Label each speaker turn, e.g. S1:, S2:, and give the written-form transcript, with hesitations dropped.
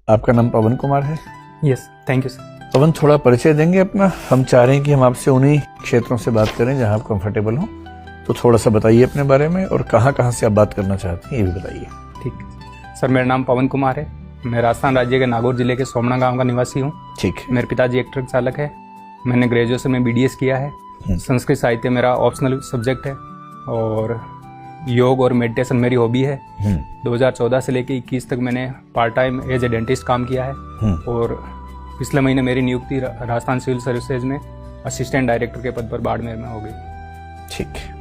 S1: आपका नाम पवन कुमार है?
S2: Yes, thank you sir.
S1: Pavan, थोड़ा परिचय देंगे अपना? हम चाह रहे हैं कि हम आपसे उन्हीं क्षेत्रों से बात करें जहां आप कंफर्टेबल हों, तो थोड़ा सा बताइए अपने बारे में और कहाँ से आप बात करना चाहते हैं ये भी बताइए।
S2: ठीक है सर, मेरा नाम पवन कुमार है। मैं राजस्थान राज्य के नागौर जिले के सोमना गांव का निवासी हूँ।
S1: ठीक है।
S2: मेरे पिताजी एक ट्रक चालक है। मैंने ग्रेजुएशन में BDS किया है। संस्कृत साहित्य मेरा ऑप्शनल सब्जेक्ट है और योग और मेडिटेशन मेरी हॉबी है। 2014 से लेकर 21 तक मैंने part time as a dentist काम किया है और पिछले महीने मेरी नियुक्ति राजस्थान सिविल सर्विसेज में असिस्टेंट डायरेक्टर के पद पर बाड़मेर में हो गई।
S1: ठीक है।